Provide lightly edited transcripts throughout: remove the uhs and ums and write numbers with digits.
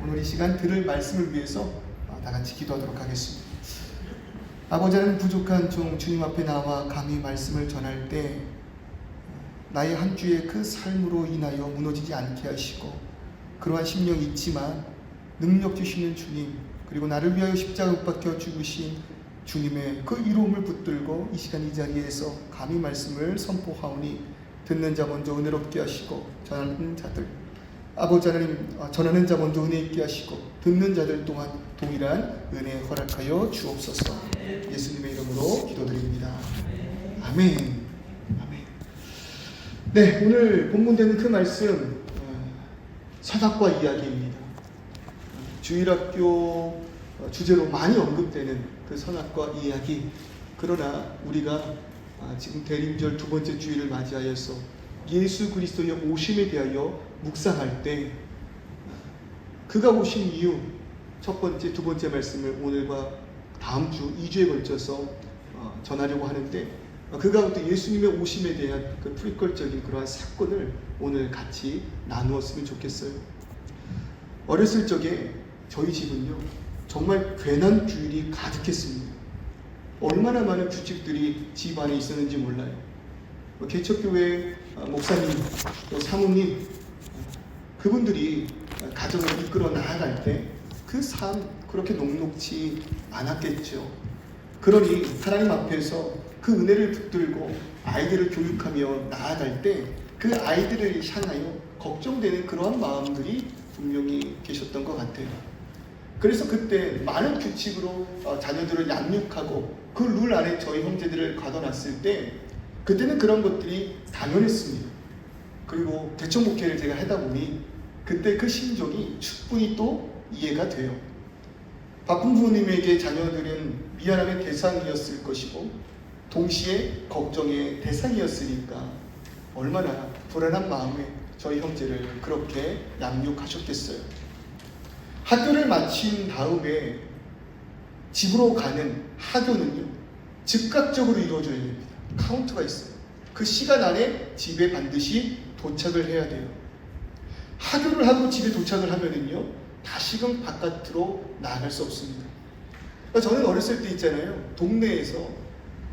오늘 이 시간 들을 말씀을 위해서 다 같이 기도하도록 하겠습니다. 아버지 하나님, 부족한 종 주님 앞에 나와 감히 말씀을 전할 때 나의 한 주의 그 삶으로 인하여 무너지지 않게 하시고, 그러한 심령이 있지만 능력 주시는 주님, 그리고 나를 위하여 십자가 못 박혀 죽으신 주님의 그 이로움을 붙들고 이 시간 이 자리에서 감히 말씀을 선포하오니, 듣는 자 먼저 은혜롭게 하시고 전하는 자들, 아버지 하나님, 전하는 자 먼저 은혜 있게 하시고 듣는 자들 또한 동일한 은혜 허락하여 주옵소서. 예수님의 이름으로 기도드립니다. 아멘. 아멘. 네, 오늘 본문되는 그 말씀, 선악과 이야기입니다. 주일학교 주제로 많이 언급되는 그 선악과 이야기. 그러나 우리가 지금 대림절 두 번째 주일을 맞이하여서 예수 그리스도의 오심에 대하여 묵상할 때, 그가 오신 이유, 첫 번째, 두 번째 말씀을 오늘과 다음 주 2주에 걸쳐서 전하려고 하는데, 그 가운데 예수님의 오심에 대한 그 프리퀄적인 그러한 사건을 오늘 같이 나누었으면 좋겠어요. 어렸을 적에 저희 집은요, 정말 괜한 주일이 가득했습니다. 얼마나 많은 규칙들이 집 안에 있었는지 몰라요. 개척교회 목사님, 또 사모님, 그분들이 가정을 이끌어 나아갈 때 그 삶 그렇게 녹록지 않았겠죠. 그러니 하나님 앞에서 그 은혜를 붙들고 아이들을 교육하며 나아갈 때 그 아이들을 향하여 걱정되는 그러한 마음들이 분명히 계셨던 것 같아요. 그래서 그때 많은 규칙으로 자녀들을 양육하고 그 룰 안에 저희 형제들을 가둬놨을 때, 그때는 그런 것들이 당연했습니다. 그리고 개척 목회를 제가 하다 보니 그때 그 심정이 충분히 또 이해가 돼요. 바쁜 부모님에게 자녀들은 미안함의 대상이었을 것이고 동시에 걱정의 대상이었으니까 얼마나 불안한 마음에 저희 형제를 그렇게 양육하셨겠어요. 학교를 마친 다음에 집으로 가는 하교는요, 즉각적으로 이루어져야 됩니다. 카운트가 있어요. 그 시간 안에 집에 반드시 도착을 해야 돼요. 하교를 하고 집에 도착을 하면은요, 다시금 바깥으로 나갈 수 없습니다. 저는 어렸을 때 있잖아요, 동네에서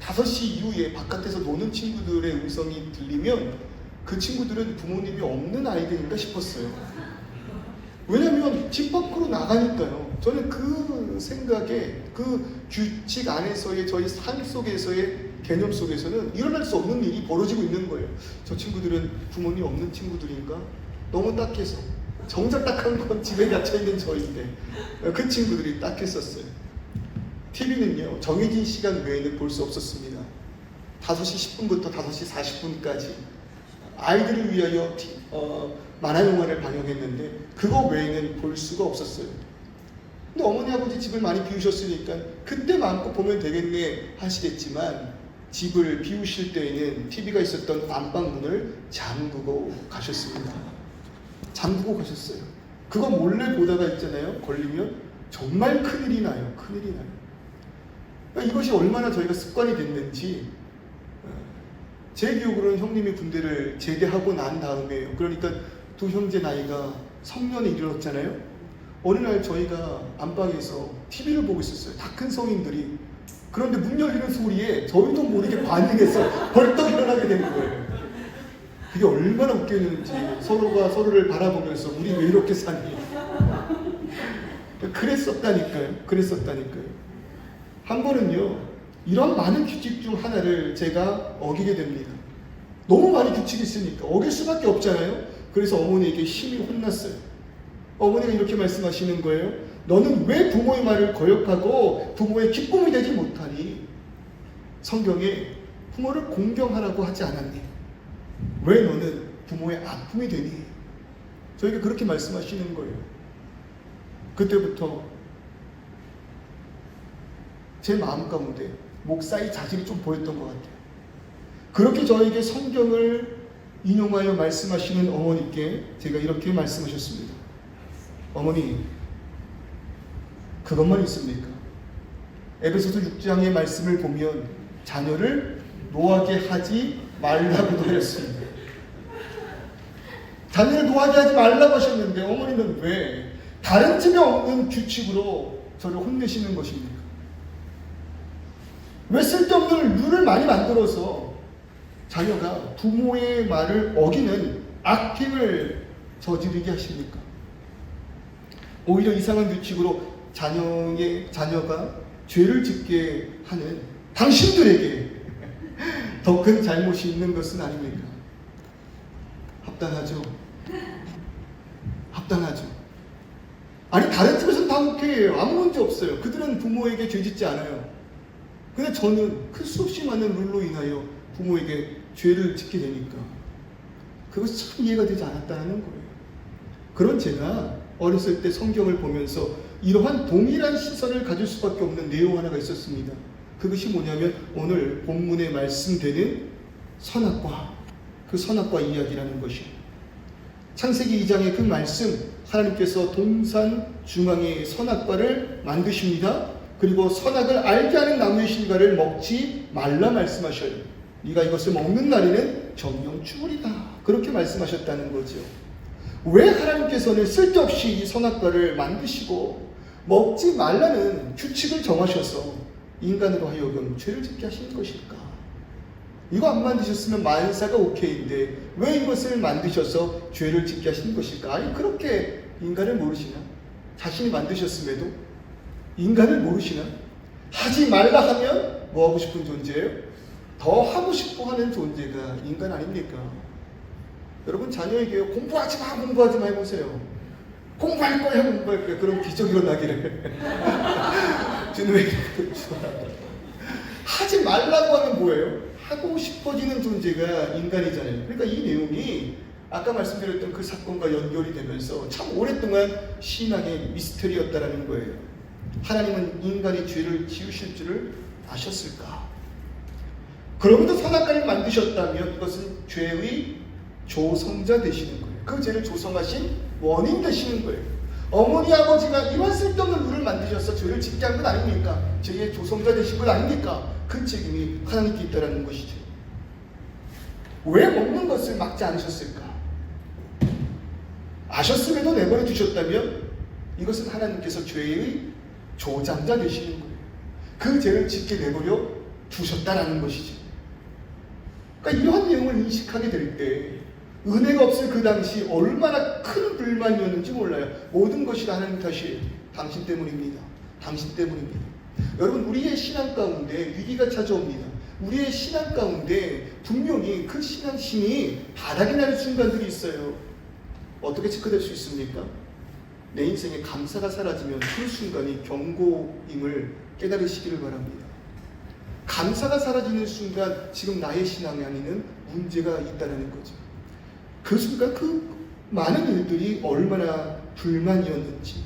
5시 이후에 바깥에서 노는 친구들의 음성이 들리면 그 친구들은 부모님이 없는 아이들인가 싶었어요. 왜냐면 집 밖으로 나가니까요. 저는 그 생각에, 그 규칙 안에서의 저희 삶 속에서의 개념 속에서는 일어날 수 없는 일이 벌어지고 있는 거예요. 저 친구들은 부모님 없는 친구들인가? 너무 딱해서. 정작 딱한 건 집에 갇혀있는 저인데 그 친구들이 딱했었어요. TV는요, 정해진 시간 외에는 볼 수 없었습니다. 5시 10분부터 5시 40분까지 아이들을 위하여 만화 영화를 방영했는데 그거 외에는 볼 수가 없었어요. 근데 어머니 아버지 집을 많이 비우셨으니까 그때 마음껏 보면 되겠네 하시겠지만, 집을 비우실 때에는 TV가 있었던 안방문을 잠그고 가셨습니다. 잠그고 가셨어요. 그거 몰래 보다가 있잖아요, 걸리면 정말 큰일이 나요. 큰일이 나요. 그러니까 이것이 얼마나 저희가 습관이 됐는지, 제 기억으로는 형님이 군대를 제대하고 난 다음에요. 그러니까 두 형제 나이가 성년에 이르렀잖아요. 어느 날 저희가 안방에서 TV를 보고 있었어요. 다 큰 성인들이. 그런데 문 열리는 소리에 저희도 모르게 반응해서 벌떡 일어나게 된 거예요. 그게 얼마나 웃겼는지, 서로가 서로를 바라보면서 우리 왜 이렇게 사니? 그랬었다니까요. 한 번은요, 이런 많은 규칙 중 하나를 제가 어기게 됩니다. 너무 많이 규칙이 있으니까 어길 수밖에 없잖아요. 그래서 어머니에게 심히 혼났어요. 어머니가 이렇게 말씀하시는 거예요. 너는 왜 부모의 말을 거역하고 부모의 기쁨이 되지 못하니? 성경에 부모를 공경하라고 하지 않았니? 왜 너는 부모의 아픔이 되니? 저에게 그렇게 말씀하시는 거예요. 그때부터 제 마음 가운데 목사의 자질이 좀 보였던 것 같아요. 그렇게 저에게 성경을 인용하여 말씀하시는 어머니께 제가 이렇게 말씀하셨습니다. 어머니, 그것만 있습니까? 에베소서 6장의 말씀을 보면 자녀를 노하게 하지 말라고도 하였습니다. 자녀를 노하게 하지 말라고 하셨는데 어머니는 왜 다른 집에 없는 규칙으로 저를 혼내시는 것입니까? 왜 쓸데없는 룰을 많이 만들어서 자녀가 부모의 말을 어기는 악행을 저지르게 하십니까? 오히려 이상한 규칙으로 자녀가 죄를 짓게 하는 당신들에게 더 큰 잘못이 있는 것은 아닙니까? 합당하죠? 합당하죠? 아니, 다른 집에서는 다 오케이예요. 아무 문제 없어요. 그들은 부모에게 죄 짓지 않아요. 근데 저는 클 수 없이 많은 룰로 인하여 부모에게 죄를 짓게 되니까 그것이 참 이해가 되지 않았다는 거예요. 그런 제가 어렸을 때 성경을 보면서 이러한 동일한 시선을 가질 수밖에 없는 내용 하나가 있었습니다. 그것이 뭐냐면 오늘 본문에 말씀되는 선악과, 그 선악과 이야기라는 것이에요. 창세기 2장의 그 말씀, 하나님께서 동산 중앙에 선악과를 만드십니다. 그리고 선악을 알게 하는 나무의 실과를 먹지 말라 말씀하셔요. 네가 이것을 먹는 날에는 정령 죽으리라. 그렇게 말씀하셨다는 거죠. 왜 하나님께서는 쓸데없이 이 선악과를 만드시고 먹지 말라는 규칙을 정하셔서 인간으로 하여금 죄를 짓게 하시는 것일까? 이거 안 만드셨으면 만사가 오케이인데 왜 이것을 만드셔서 죄를 짓게 하시는 것일까? 아니, 그렇게 인간을 모르시나? 자신이 만드셨음에도 인간을 모르시나? 하지 말라 하면 뭐 하고 싶은 존재예요? 더 하고 싶어 하는 존재가 인간 아닙니까? 여러분, 자녀에게 공부하지 마 해보세요. 공부할 거야. 그럼 기적이 일어나기를 주님에게 하지 말라고 하면 뭐예요? 하고 싶어지는 존재가 인간이잖아요. 그러니까 이 내용이 아까 말씀드렸던 그 사건과 연결이 되면서 참 오랫동안 신앙의 미스터리였다라는 거예요. 하나님은 인간이 죄를 지으실 줄을 아셨을까? 그럼에도 선악과를 만드셨다면 이것은 죄의 조성자 되시는 거예요. 그 죄를 조성하신 원인 되시는 거예요. 어머니 아버지가 이런 쓸데없는 룰을 만드셔서 죄를 짓게 한 건 아닙니까? 죄의 조성자 되신 건 아닙니까? 그 책임이 하나님께 있다는 것이죠. 왜 먹는 것을 막지 않으셨을까? 아셨음에도 내버려 두셨다면 이것은 하나님께서 죄의 조장자 되시는 거예요. 그 죄를 짓게 내버려 두셨다라는 것이죠. 그러니까 이러한 내용을 인식하게 될 때 은혜가 없을 그 당시 얼마나 큰 불만이었는지 몰라요. 모든 것이 다 하나님 탓이에요. 당신 때문입니다. 당신 때문입니다. 여러분, 우리의 신앙 가운데 위기가 찾아옵니다. 우리의 신앙 가운데 분명히 그 신앙심이 바닥이 나는 순간들이 있어요. 어떻게 체크될 수 있습니까? 내 인생에 감사가 사라지면 그 순간이 경고임을 깨달으시기를 바랍니다. 감사가 사라지는 순간 지금 나의 신앙 안에는 문제가 있다는 거죠. 그 순간 그 많은 일들이 얼마나 불만이었는지,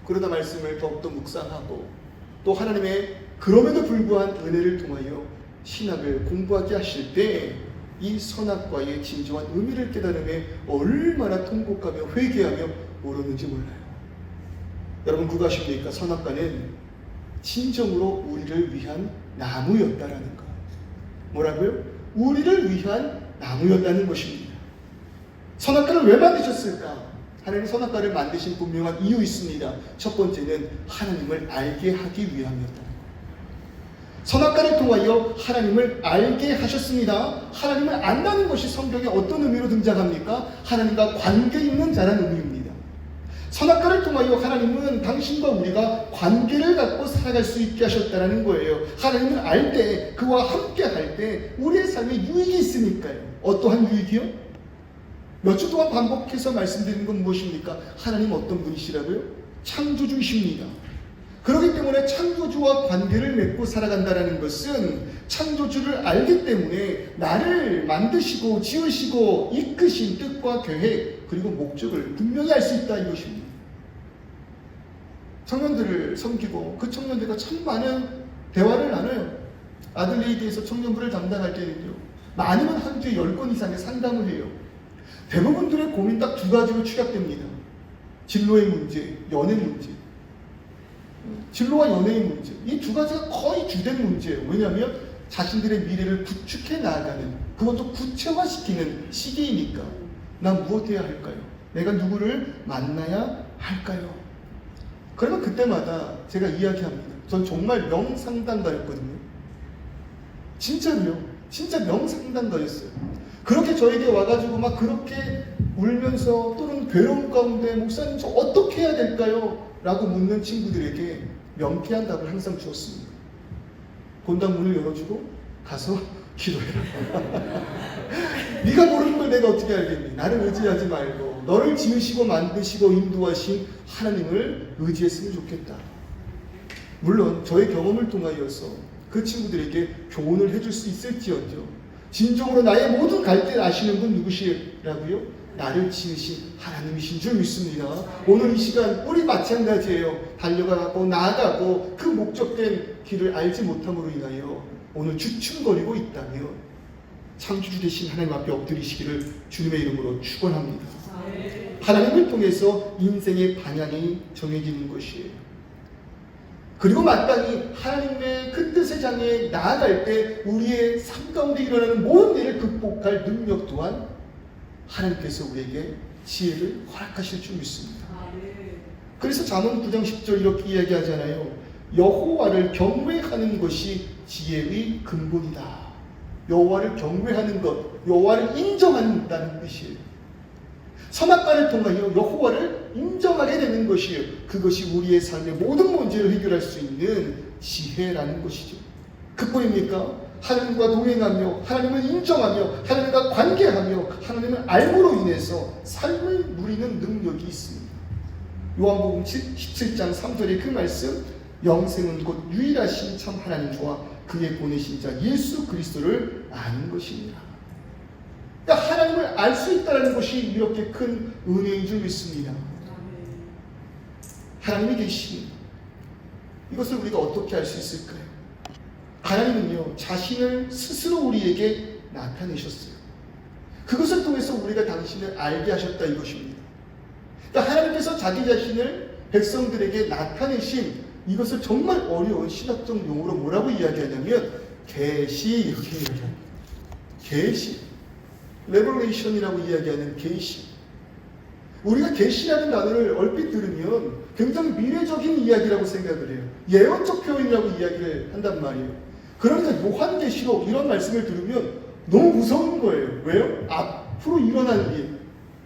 그러다 말씀을 더욱더 묵상하고 또 하나님의 그럼에도 불구한 은혜를 통하여 신학을 공부하게 하실 때 이 선악과의 진정한 의미를 깨달음에 얼마나 통곡하며 회개하며 울었는지 몰라요. 여러분, 그거 아십니까? 선악과는 진정으로 우리를 위한 나무였다라는 것. 뭐라고요? 우리를 위한 나무였다는 것입니다. 선악과를 왜 만드셨을까? 하나님 선악과를 만드신 분명한 이유 있습니다. 첫 번째는 하나님을 알게 하기 위함이었다는 거예요. 선악과를 통하여 하나님을 알게 하셨습니다. 하나님을 안다는 것이 성경에 어떤 의미로 등장합니까? 하나님과 관계 있는 자라는 의미입니다. 선악과를 통하여 하나님은 당신과 우리가 관계를 갖고 살아갈 수 있게 하셨다는 거예요. 하나님을 알 때, 그와 함께 할 때 우리의 삶에 유익이 있으니까요. 어떠한 유익이요? 몇 주 동안 반복해서 말씀드리는 건 무엇입니까? 하나님 어떤 분이시라고요? 창조주이십니다. 그렇기 때문에 창조주와 관계를 맺고 살아간다는 것은 창조주를 알기 때문에 나를 만드시고 지으시고 이끄신 뜻과 계획 그리고 목적을 분명히 알 수 있다 이것입니다. 청년들을 섬기고 그 청년들과 참 많은 대화를 나눠요. 아들레이드에서 청년부를 담당할 때는요, 많으면 한 주에 10건 이상의 상담을 해요. 대부분들의 고민 딱 두 가지로 축약됩니다. 진로의 문제, 연애 문제. 진로와 연애의 문제. 이 두 가지가 거의 주된 문제예요. 왜냐하면 자신들의 미래를 구축해 나아가는, 그것도 구체화시키는 시기이니까. 난 무엇 해야 할까요? 내가 누구를 만나야 할까요? 그러면 그때마다 제가 이야기합니다. 전 정말 명상단가였거든요. 진짜로요. 진짜 명상단가였어요. 그렇게 저에게 와가지고 막 그렇게 울면서 또는 괴로움 가운데 목사님 저 어떻게 해야 될까요? 라고 묻는 친구들에게 명쾌한 답을 항상 주었습니다. 본당 문을 열어주고 가서 기도해라. 네가 모르는 걸 내가 어떻게 알겠니? 나를 의지하지 말고 너를 지으시고 만드시고 인도하신 하나님을 의지했으면 좋겠다. 물론 저의 경험을 통하여서 그 친구들에게 교훈을 해줄 수 있을지언정 진정으로 나의 모든 갈대를 아시는 분 누구시라고요? 나를 지으신 하나님이신 줄 믿습니다. 오늘 이 시간 우리 마찬가지예요. 달려가고 나아가고 그 목적된 길을 알지 못함으로 인하여 오늘 주춤거리고 있다면 창조주 되신 하나님 앞에 엎드리시기를 주님의 이름으로 축원합니다. 하나님을 통해서 인생의 방향이 정해지는 것이에요. 그리고 마땅히 하나님의 그 뜻의 장에 나아갈 때 우리의 삶 가운데 일어나는 모든 일을 극복할 능력 또한 하나님께서 우리에게 지혜를 허락하실 줄 믿습니다. 그래서 잠언 9장 10절 이렇게 이야기하잖아요. 여호와를 경외하는 것이 지혜의 근본이다. 여호와를 경외하는 것, 여호와를 인정한다는 뜻이에요. 선악과를 통하여 여호와를 인정하게 되는 것이에요. 그것이 우리의 삶의 모든 문제를 해결할 수 있는 지혜라는 것이죠. 그뿐입니까? 하나님과 동행하며 하나님을 인정하며 하나님과 관계하며 하나님을 알므로 인해서 삶을 누리는 능력이 있습니다. 요한복음 17장 3절의 그 말씀, 영생은 곧 유일하신 참 하나님과 그의 보내신 자 예수 그리스도를 아는 것입니다. 그러니까 하나님을 알 수 있다는 것이 이렇게 큰 은혜인 줄 믿습니다. 하나님이 계십니다. 이것을 우리가 어떻게 알 수 있을까요? 하나님은요, 자신을 스스로 우리에게 나타내셨어요. 그것을 통해서 우리가 당신을 알게 하셨다 이것입니다. 그러니까 하나님께서 자기 자신을 백성들에게 나타내신 이것을 정말 어려운 신학적 용어로 뭐라고 이야기하냐면 계시 이렇게 이야기합니다. 계시, 레버레이션이라고 이야기하는 계시. 우리가 계시라는 단어를 얼핏 들으면 굉장히 미래적인 이야기라고 생각을 해요. 예언적 표현이라고 이야기를 한단 말이에요. 그러니까 요한계시록 이런 말씀을 들으면 너무 무서운 거예요. 왜요? 앞으로 일어날 일.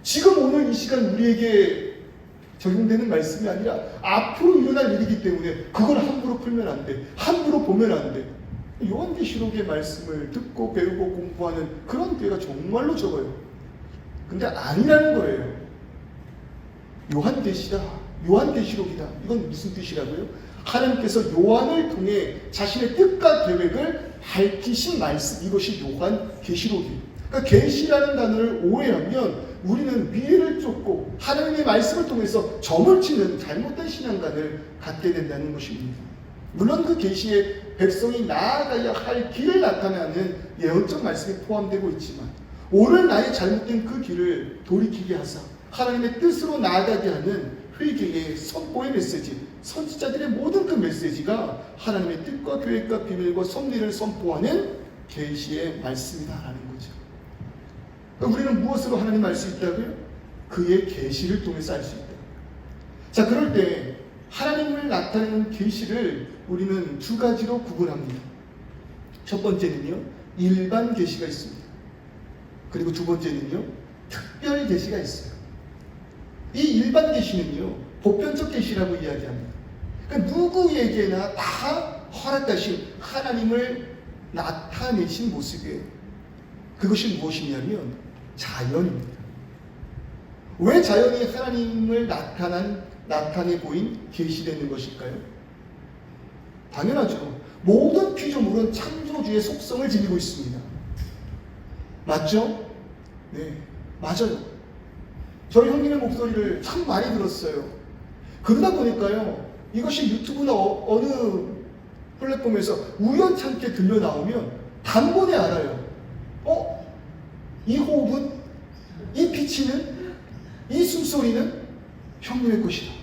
지금 오늘 이 시간 우리에게 적용되는 말씀이 아니라 앞으로 일어날 일이기 때문에 그걸 함부로 풀면 안 돼. 함부로 보면 안 돼. 요한계시록의 말씀을 듣고 배우고 공부하는 그런 교회가 정말로 적어요. 근데 아니라는 거예요. 요한계시다, 요한계시록이다. 이건 무슨 뜻이라고요? 하나님께서 요한을 통해 자신의 뜻과 계획을 밝히신 말씀, 이것이 요한계시록이에요. 그러니까 계시라는 단어를 오해하면 우리는 미래를 쫓고 하나님의 말씀을 통해서 점을 치는 잘못된 신앙관을 갖게 된다는 것입니다. 물론 그 계시에 백성이 나아가야 할 길을 나타내는 예언적 말씀이 포함되고 있지만 오늘 나의 잘못된 그 길을 돌이키게 하사 하나님의 뜻으로 나아가게 하는 회개의 선포의 메시지, 선지자들의 모든 그 메시지가 하나님의 뜻과 계획과 비밀과 섭리를 선포하는 계시의 말씀이다라는 거죠. 그러니까 우리는 무엇으로 하나님 알 수 있다고요? 그의 계시를 통해서 알 수 있다. 자, 그럴 때 하나님을 나타내는 계시를 우리는 두 가지로 구분합니다. 첫 번째는요, 일반 계시가 있습니다. 그리고 두 번째는요, 특별 계시가 있어요. 이 일반 계시는요, 보편적 계시라고 이야기합니다. 그러니까 누구에게나 다 허락하신 하나님을 나타내신 모습이에요. 그것이 무엇이냐면 자연입니다. 왜 자연이 하나님을 나타내 보인 계시되는 것일까요? 당연하죠. 모든 피조물은 창조주의 속성을 지니고 있습니다. 맞죠? 네, 맞아요. 저희 형님의 목소리를 참 많이 들었어요. 그러다 보니까요, 이것이 유튜브나 어느 플랫폼에서 우연찮게 들려 나오면 단번에 알아요. 이 호흡은, 이 피치는, 이 숨소리는 형님의 것이다.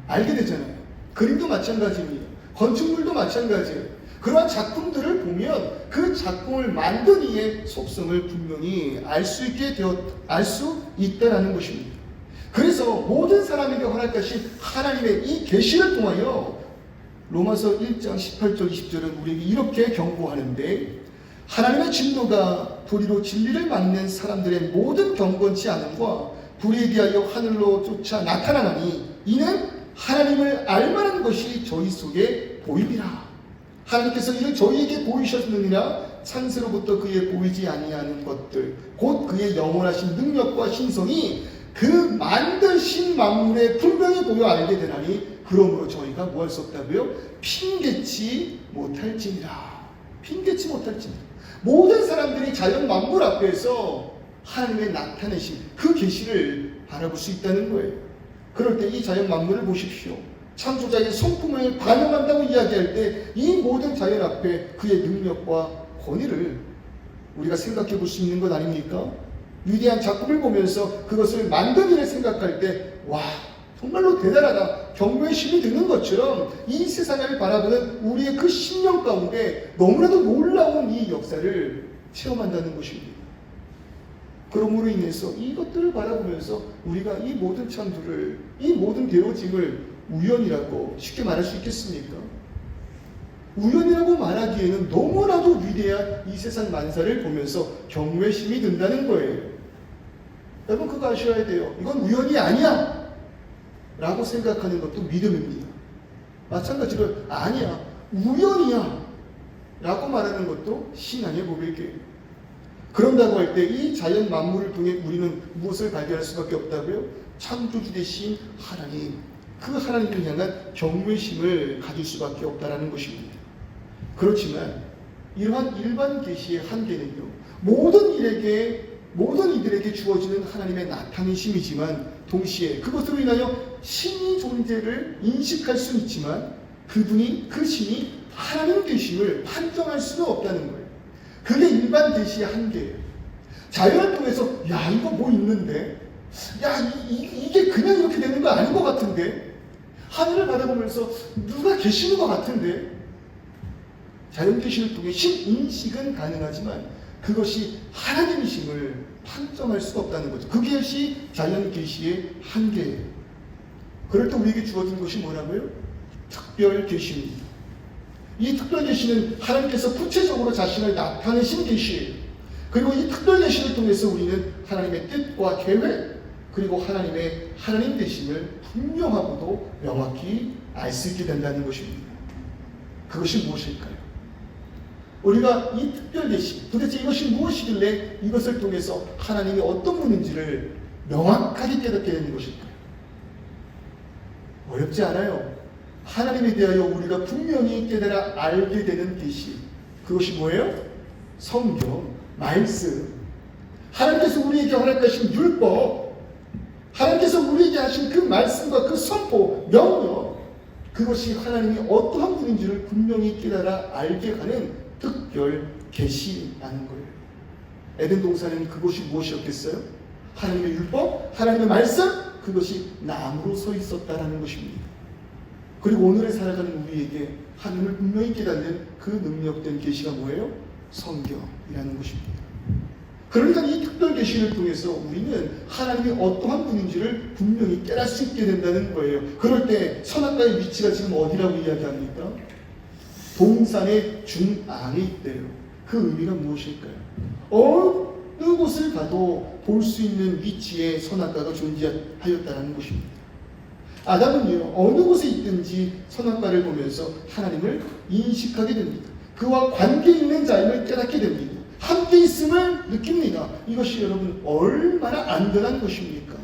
알게 되잖아요. 그림도 마찬가지입니다. 건축물도 마찬가지예요. 그러한 작품들을 보면 그 작품을 만든 이의 속성을 분명히 알 수 있다라는 것입니다. 그래서 모든 사람에게 허락하신 하나님의 이 계시를 통하여 로마서 1장 18절 20절은 우리에게 이렇게 경고하는데, 하나님의 진노가 도리로 진리를 막는 사람들의 모든 경건치 않음과 불의에 대하여 하늘로 쫓아 나타나나니 이는 하나님을 알만한 것이 저희 속에 보이리라. 하나님께서 이를 저희에게 보이셨느니라. 창세로부터 그의 보이지 아니하는 것들 곧 그의 영원하신 능력과 신성이 그 만드신 만물에 분명히 보여 알게 되나니 그러므로 저희가 뭐 할 수 없다고요? 핑계치 못할지니라. 핑계치 못할지니라. 모든 사람들이 자연 만물 앞에서 하나님의 나타내신 그 계시를 바라볼 수 있다는 거예요. 그럴 때 이 자연 만물을 보십시오. 창조자의 성품을 반영한다고 이야기할 때 이 모든 자연 앞에 그의 능력과 권위를 우리가 생각해 볼 수 있는 것 아닙니까? 위대한 작품을 보면서 그것을 만든 일을 생각할 때 와, 정말로 대단하다, 경외심이 드는 것처럼 이 세상을 바라보는 우리의 그 심령 가운데 너무나도 놀라운 이 역사를 체험한다는 것입니다. 그러므로 인해서 이것들을 바라보면서 우리가 이 모든 창조를, 이 모든 되어짐을 우연이라고 쉽게 말할 수 있겠습니까? 우연이라고 말하기에는 너무나도 위대한 이 세상 만사를 보면서 경외심이 든다는 거예요. 여러분 그거 아셔야 돼요. 이건 우연이 아니야 라고 생각하는 것도 믿음입니다. 마찬가지로 아니야, 우연이야 라고 말하는 것도 신앙의 고백이에요. 그런다고 할 때 이 자연 만물을 통해 우리는 무엇을 발견할 수밖에 없다고요? 창조주 되신 하나님, 그 하나님을 향한 경외심을 가질 수밖에 없다라는 것입니다. 그렇지만 이러한 일반 계시의 한계는요, 모든 이들에게 주어지는 하나님의 나타내심이지만 동시에 그것으로 인하여 신의 존재를 인식할 수는 있지만 그 신이 하나님 되심을 판정할 수는 없다는 거예요. 그게 일반 계시의 한계예요. 자연을 통해서 야 이거 뭐 있는데, 야 이게 그냥 이렇게 되는 거 아닌 것 같은데, 하늘을 바라보면서 누가 계시는 것 같은데, 자연 계시를 통해 신 인식은 가능하지만 그것이 하나님이심을 판정할 수가 없다는 거죠. 그것이 자연 계시의 한계예요. 그럴 때 우리에게 주어진 것이 뭐라고요? 특별 계시입니다. 이 특별 계시는 하나님께서 구체적으로 자신을 나타내신 계시예요. 그리고 이 특별 계시를 통해서 우리는 하나님의 뜻과 계획, 그리고 하나님의 하나님 되심을 분명하고도 명확히 알 수 있게 된다는 것입니다. 그것이 무엇일까요? 우리가 이 특별 계시, 도대체 이것이 무엇이길래 이것을 통해서 하나님이 어떤 분인지를 명확하게 깨닫게 되는 것일까요? 어렵지 않아요. 하나님에 대하여 우리가 분명히 깨달아 알게 되는 계시, 그것이 뭐예요? 성경, 말씀. 하나님께서 우리에게 허락하신 율법, 하나님께서 우리에게 하신 그 말씀과 그 선포, 명령, 그것이 하나님이 어떠한 분인지를 분명히 깨달아 알게 하는 특별 계시라는 거예요. 에덴 동산에는 그것이 무엇이었겠어요? 하나님의 율법, 하나님의 말씀, 그것이 나무로 서 있었다라는 것입니다. 그리고 오늘에 살아가는 우리에게 하나님을 분명히 깨닫는 그 능력된 계시가 뭐예요? 성경이라는 것입니다. 그러니까 이 특별 계시를 통해서 우리는 하나님이 어떠한 분인지를 분명히 깨달을 수 있게 된다는 거예요. 그럴 때 선악과의 위치가 지금 어디라고 이야기합니까? 동산의 중앙에 있대요. 그 의미가 무엇일까요? 어느 곳을 가도 볼 수 있는 위치에 선악과가 존재하였다는 것입니다. 아담은요, 어느 곳에 있든지 선악과를 보면서 하나님을 인식하게 됩니다. 그와 관계 있는 자임을 깨닫게 됩니다. 함께 있음을 느낍니다. 이것이 여러분 얼마나 안전한 것입니까?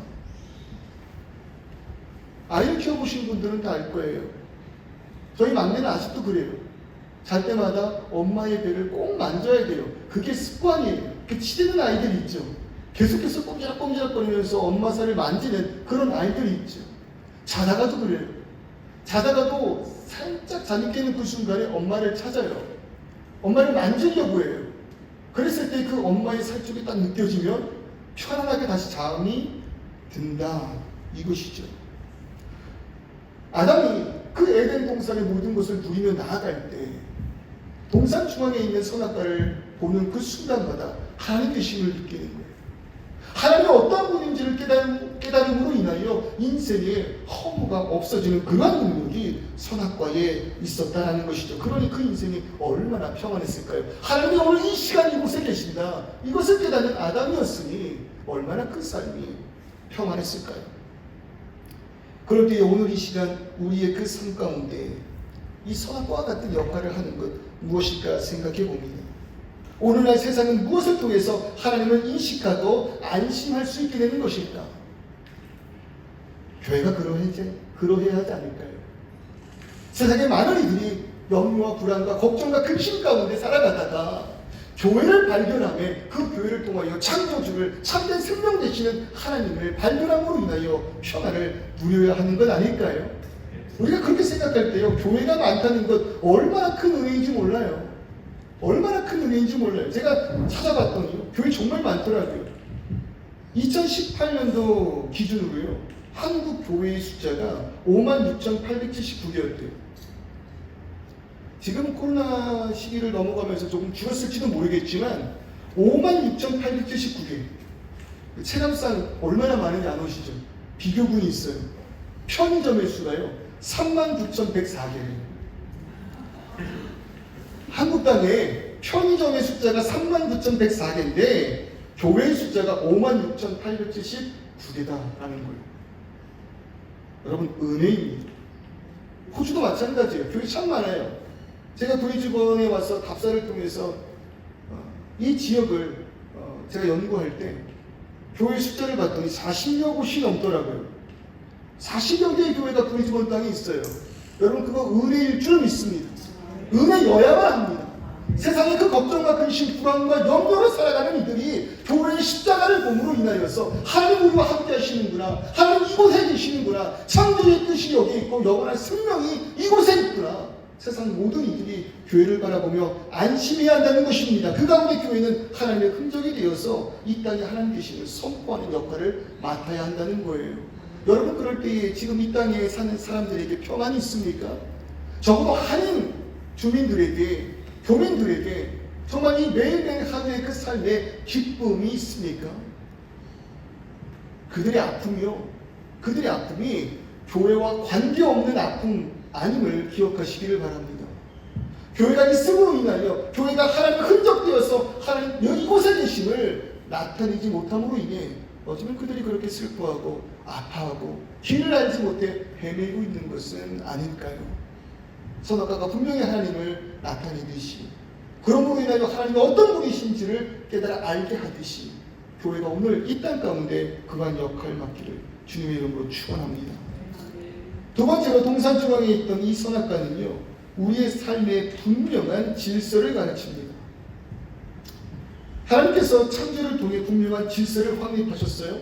아이를 키워보신 분들은 다 알 거예요. 저희 막내는 아직도 그래요. 잘 때마다 엄마의 배를 꼭 만져야 돼요. 그게 습관이에요. 그 치대는 아이들이 있죠. 계속해서 꼼지락꼼지락 거리면서 엄마 살을 만지는 그런 아이들이 있죠. 자다가도 그래요. 자다가도 살짝 잠이 깨는 그 순간에 엄마를 찾아요. 엄마를 만지려고 해요. 그랬을 때 그 엄마의 살쪽이 딱 느껴지면 편안하게 다시 잠이 든다. 이것이죠. 아담이 그 에덴 동산의 모든 것을 누리며 나아갈 때 동산 중앙에 있는 선악과를 보는 그 순간마다 하나님 계심을 느끼는 거예요. 하나님이 어떤 분인지를 깨닫는 깨달음으로 인하여 인생의 허무가 없어지는 그러한 능력이 선악과에 있었다는 것이죠. 그러니 그 인생이 얼마나 평안했을까요? 하나님이 오늘 이 시간 이곳에 계신다. 이것을 깨닫는 아담이었으니 얼마나 그 삶이 평안했을까요? 그럴 때 오늘 이 시간 우리의 그 삶 가운데 이 선악과와 같은 역할을 하는 것 무엇일까 생각해 봅니다. 오늘날 세상은 무엇을 통해서 하나님을 인식하고 안심할 수 있게 되는 것일까? 교회가 그러해야 하지 않을까요? 세상의 많은 이들이 염려와 불안과 걱정과 근심 가운데 살아가다가 교회를 발견함에 그 교회를 통하여 창조주를 참된 생명 되시는 하나님을 발견함으로 인하여 평안을 누려야 하는 것 아닐까요? 우리가 그렇게 생각할 때요, 교회가 많다는 것 얼마나 큰 은혜인지 몰라요. 얼마나 큰 은혜인지 몰라요. 제가 찾아봤더니 교회 정말 많더라고요. 2018년도 기준으로요, 한국 교회의 숫자가 56,879개였대요. 지금 코로나 시기를 넘어가면서 조금 줄었을지도 모르겠지만 56,879개. 체감상 얼마나 많은지 안 오시죠? 비교군이 있어요. 편의점의 수가요 39,104개예요. 한국 땅에 편의점의 숫자가 39,104개인데 교회의 숫자가 56,879개다라는 거예요. 여러분, 은혜입니다. 호주도 마찬가지예요. 교회 참 많아요. 제가 브리즈번에 와서 답사를 통해서 이 지역을 제가 연구할 때 교회 숫자를 봤더니 40여 곳이 넘더라고요. 40여 개의 교회가 브리즈번 땅에 있어요. 여러분, 그거 은혜일 줄 믿습니다. 은혜여야만 합니다. 세상의 그 걱정과 근심, 불안과 염려로 살아가는 이들이 교회의 십자가를 봄으로 인하여서 하나님 우리와 함께 하시는구나, 하나님 이곳에 계시는구나, 창조의 뜻이 여기 있고 영원한 생명이 이곳에 있구나, 세상 모든 이들이 교회를 바라보며 안심해야 한다는 것입니다. 그 가운데 교회는 하나님의 흔적이 되어서 이 땅에 하나님 계심을 선포하는 역할을 맡아야 한다는 거예요. 여러분, 그럴 때에 지금 이 땅에 사는 사람들에게 평안이 있습니까? 적어도 한인 주민들에게, 교민들에게 정말 이 매일매일 하루의 그 삶에 기쁨이 있습니까? 그들의 아픔이 교회와 관계없는 아픔 아님을 기억하시기를 바랍니다. 교회가 있음으로 인하여, 교회가 하나님의 흔적되어서 하나님 이곳에 계심을 나타내지 못함으로 인해 어쩌면 그들이 그렇게 슬퍼하고 아파하고 길을 알지 못해 헤매고 있는 것은 아닐까요? 선악과가 분명히 하나님을 나타내듯이, 그러므로 인하여 하나님이 어떤 분이신지를 깨달아 알게 하듯이 교회가 오늘 이 땅 가운데 그러한 역할을 맡기를 주님의 이름으로 축원합니다. 두 번째로 동산중앙에 있던 이 선악과는요, 우리의 삶의 분명한 질서를 가르칩니다. 하나님께서 창조를 통해 분명한 질서를 확립하셨어요.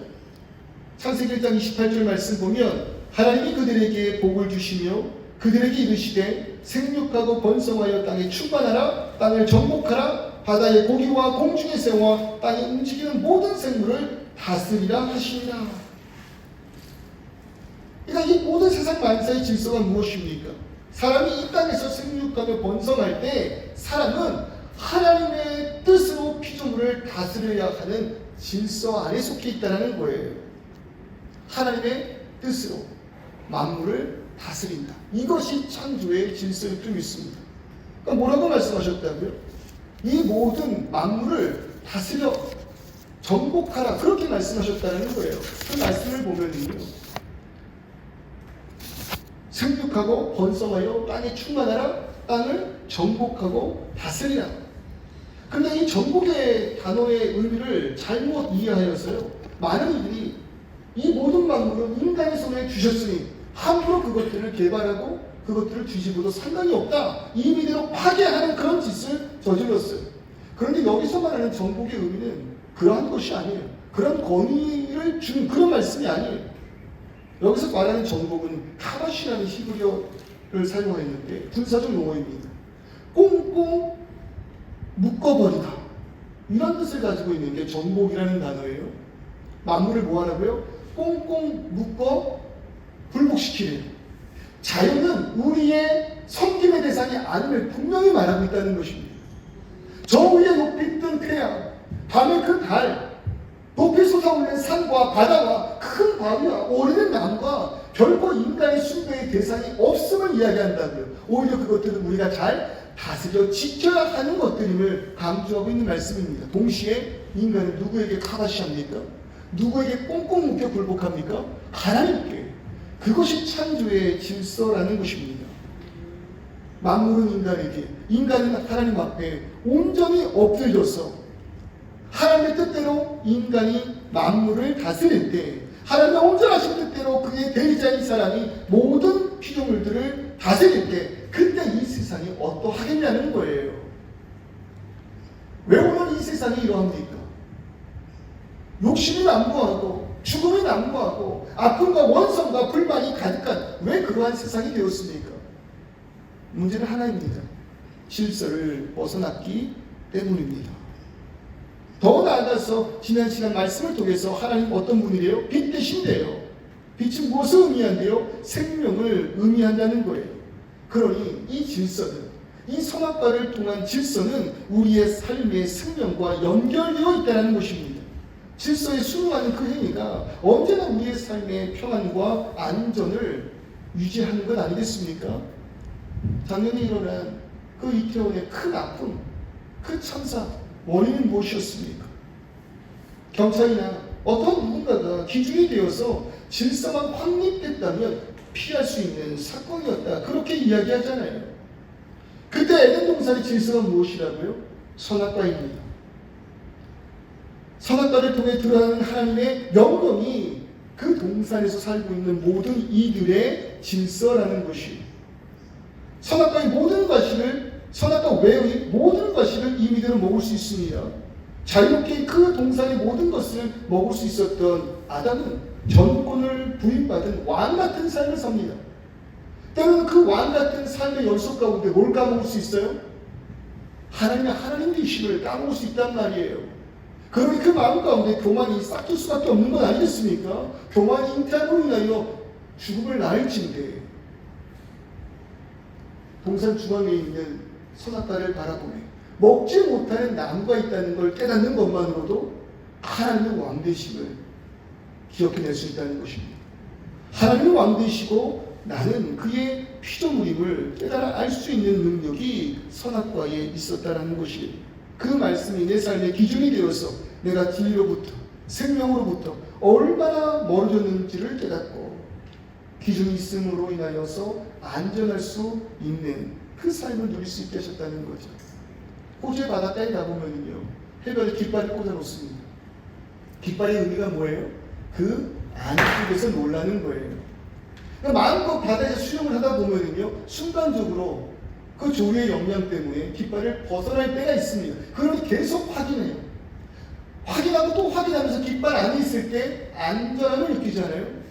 창세기 1장 28절 말씀 보면 하나님이 그들에게 복을 주시며 그들에게 이르시되 생육하고 번성하여 땅에 충만하라, 땅을 정복하라, 바다의 고기와 공중의 새와 땅에 움직이는 모든 생물을 다스리라 하시니라. 그러니까 이 모든 세상 만사의 질서가 무엇입니까? 사람이 이 땅에서 생육하며 번성할 때 사람은 하나님의 뜻으로 피조물을 다스려야 하는 질서 안에 속해 있다는 거예요. 하나님의 뜻으로 만물을 다스린다. 이것이 창조의 질서일 줄 믿습니다. 그러니까 뭐라고 말씀하셨다고요? 이 모든 만물을 다스려 정복하라, 그렇게 말씀하셨다는 거예요. 그 말씀을 보면요, 생육하고 번성하여 땅에 충만하라, 땅을 정복하고 다스리라. 근데 이 정복의 단어의 의미를 잘못 이해하여서요, 많은 이들이 이 모든 만물은 인간의 손에 주셨으니 함부로 그것들을 개발하고 그것들을 뒤집어도 상관이 없다, 임의대로 파괴하는 그런 짓을 저질렀어요. 그런데 여기서 말하는 정복의 의미는 그러한 것이 아니에요. 그런 권위를 주는 그런 말씀이 아니에요. 여기서 말하는 정복은 카바시라는 히브리어를 사용하였는데 군사적 용어입니다. 꽁꽁 묶어버리다, 이런 뜻을 가지고 있는 게 정복이라는 단어예요. 만물을 뭐하라고요? 꽁꽁 묶어 굴복시키래요. 자연은 우리의 섬김의 대상이 아님을 분명히 말하고 있다는 것입니다. 저 위에 높이 뜬 태양, 밤의 그 달, 높이 솟아오르는 산과 바다와 큰 바위와 오래된 나무가 결코 인간의 숭배의 대상이 없음을 이야기한다고요. 오히려 그것들은 우리가 잘 다스려 지켜야 하는 것들임을 강조하고 있는 말씀입니다. 동시에 인간은 누구에게 카다시합니까? 누구에게 꽁꽁 묶여 굴복합니까? 하나님께. 그것이 창조의 질서라는 것입니다. 만물은 인간에게, 인간은 하나님 앞에 온전히 엎드려서 하나님의 뜻대로 인간이 만물을 다스릴 때, 하나님의 온전하신 뜻대로 그의 대리자인 사람이 모든 피조물들을 다스릴 때, 그때 이 세상이 어떠하겠냐는 거예요. 왜 오늘 이 세상이 이러합니까? 욕심이 난무하고 죽음이 난무하고 아픔과 원성과 불만이 가득한 왜 그러한 세상이 되었습니까? 문제는 하나입니다. 질서를 벗어났기 때문입니다. 더 나아가서 지난 시간 말씀을 통해서 하나님 어떤 분이래요? 빛 대신데요. 빛은 무엇을 의미한대요? 생명을 의미한다는 거예요. 그러니 이 질서는, 이 선악과를 통한 질서는 우리의 삶의 생명과 연결되어 있다는 것입니다. 질서에 순응하는 그 행위가 언제나 우리의 삶의 평안과 안전을 유지하는 것 아니겠습니까? 작년에 일어난 그 이태원의 큰 아픔, 그 참사, 원인은 무엇이었습니까? 경찰이나 어떤 누군가가 기준이 되어서 질서만 확립됐다면 피할 수 있는 사건이었다. 그렇게 이야기하잖아요. 그때 에덴 동산의 질서가 무엇이라고요? 선악과입니다. 선악과를 통해 드러나는 하나님의 영광이 그 동산에서 살고 있는 모든 이들의 질서라는 것이, 선악과의 모든 과실을, 선악과 외의 모든 과실을 이미대로 먹을 수 있습니다. 자유롭게 그 동산의 모든 것을 먹을 수 있었던 아담은 전권을 부임받은 왕 같은 삶을 삽니다. 때로는 그 왕 같은 삶의 연속 가운데 뭘 까먹을 수 있어요? 하나님의 하나님 되심을 까먹을 수 있단 말이에요. 그러니 그 마음 가운데 교만이 싹틀 수밖에 없는 건 아니겠습니까? 교만이 잉태함으로 인하여 죽음을 낳을진데, 동산 중앙에 있는 선악과를 바라보며 먹지 못하는 나무가 있다는 걸 깨닫는 것만으로도 하나님의 왕되심을 기억해낼 수 있다는 것입니다. 하나님의 왕되시고 나는 그의 피조물임을 깨달아 알 수 있는 능력이 선악과에 있었다는 것이에요. 그 말씀이 내 삶의 기준이 되어서 내가 진리로부터, 생명으로부터 얼마나 멀어졌는지를 깨닫고 기준이 있음으로 인하여서 안전할 수 있는 그 삶을 누릴 수 있게 하셨다는 거죠. 호주의 바닷가에 가보면요, 해변에 깃발을 꽂아놓습니다. 깃발의 의미가 뭐예요? 그 안쪽에서 놀라는 거예요. 그러니까 마음껏 바다에서 수영을 하다 보면요, 순간적으로 그 조류의 영향 때문에 깃발을 벗어날 때가 있습니다. 그러니 계속 확인해요. 확인하고 또 확인하면서 깃발 안에 있을 때 안전함을 느끼잖아요.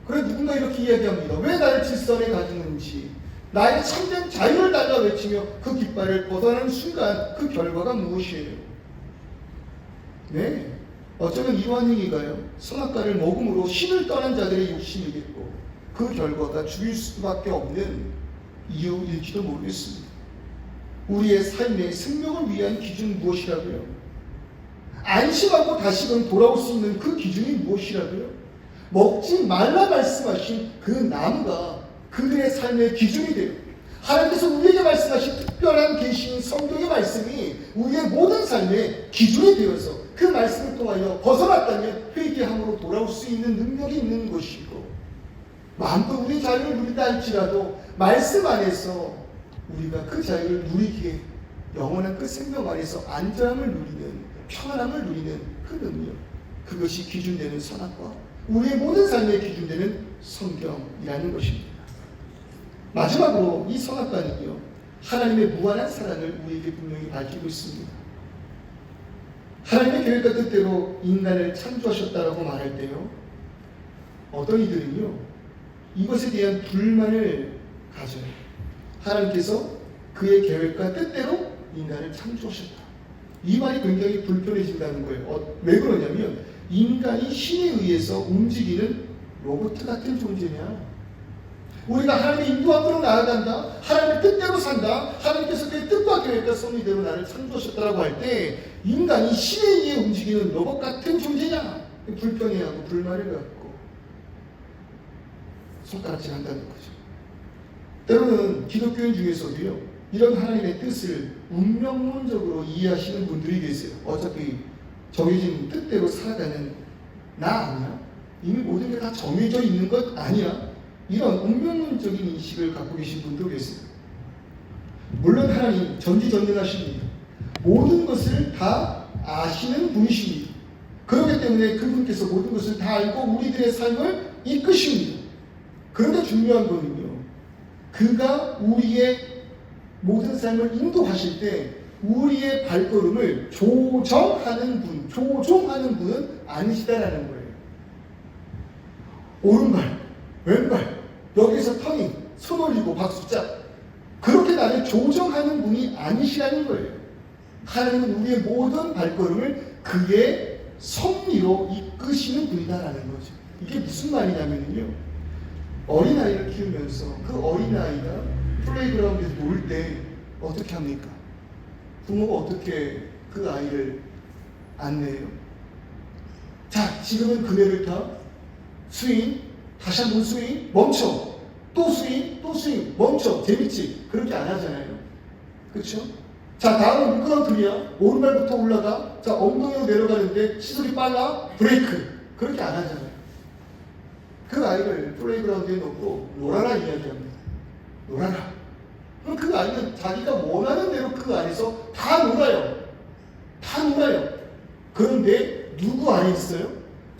그래서 누군가 이렇게 이야기합니다. 왜 나를 질서에 가지는지, 나에게 참된 자유를 달라 외치며 그 깃발을 벗어나는 순간 그 결과가 무엇이에요? 네, 어쩌면 이러한 행위가요, 선악과를 먹음으로 신을 떠난 자들의 욕심이겠고 그 결과가 죽일 수밖에 없는 이유일지도 모르겠습니다. 우리의 삶의 생명을 위한 기준 무엇이라고요? 안심하고 다시금 돌아올 수 있는 그 기준이 무엇이라고요? 먹지 말라 말씀하신 그 나무가 그들의 삶의 기준이 돼요. 하나님께서 우리에게 말씀하신 특별한 계시인 성경의 말씀이 우리의 모든 삶의 기준이 되어서 그 말씀을 통하여 벗어났다면 회개함으로 돌아올 수 있는 능력이 있는 것이고, 마음껏 우리 자유를 누린다 할지라도 말씀 안에서 우리가 그 자유를 누리기에 영원한 그 생명 안에서 안전함을 누리는, 평안함을 누리는 그 능력, 그것이 기준되는 선악과, 우리의 모든 삶의 기준되는 성경이라는 것입니다. 마지막으로 이 선악과는요, 하나님의 무한한 사랑을 우리에게 분명히 밝히고 있습니다. 하나님의 계획과 뜻대로 인간을 창조하셨다라고 말할 때요, 어떤 이들은요, 이것에 대한 불만을 가져요. 하나님께서 그의 계획과 뜻대로 인간을 창조하셨다. 이 말이 굉장히 불편해진다는 거예요. 왜 그러냐면 인간이 신에 의해서 움직이는 로봇 같은 존재냐, 우리가 하나님의 인도함대로 나아간다, 하나님의 뜻대로 산다, 하나님께서 내 뜻과 계획과 섭리대로 나를 창조하셨다라고 할 때 인간이 신에 의해 움직이는 로봇 같은 존재냐? 불평해하고 불만을 갖고 손가락질 한다는 거죠. 때로는 기독교인 중에서도요, 이런 하나님의 뜻을 운명론적으로 이해하시는 분들이 계세요. 어차피 정해진 뜻대로 살아가는 나 아니야? 이미 모든 게 다 정해져 있는 것 아니야? 이런 운명론적인 인식을 갖고 계신 분도 계세요. 물론 하나님 전지전능하십니다. 모든 것을 다 아시는 분이십니다. 그렇기 때문에 그분께서 모든 것을 다 알고 우리들의 삶을 이끄십니다. 그런데 중요한 거는요, 그가 우리의 모든 삶을 인도하실 때 우리의 발걸음을 조정하는 분은 아니시다라는 거예요. 오른발, 왼발, 여기서 터닝, 손 올리고 박수짝, 그렇게 나를 조정하는 분이 아니시라는 거예요. 하나님은 우리의 모든 발걸음을 그의 섭리로 이끄시는 분이다라는 거죠. 이게 무슨 말이냐면요, 어린아이를 키우면서 그 어린아이가 플레이그라운드에서 놀 때 어떻게 합니까? 부모가 어떻게 그 아이를 안내해요? 자, 지금은 그네를 타. 스윙, 다시 한번 스윙, 멈춰. 또 스윙, 또 스윙, 멈춰. 재밌지? 그렇게 안 하잖아요. 그렇죠? 자, 다음은 미끄럼틀이야. 오른발부터 올라가. 자, 엉덩이로 내려가는데 시속이 빨라. 브레이크. 그렇게 안 하잖아요. 그 아이를 플레이그라운드에 놓고 놀아라 이야기합니다. 놀아라. 그럼 그 아이는 자기가 원하는 대로 그 안에서 다 놀아요. 다 놀아요. 그런데 누구 안에 있어요?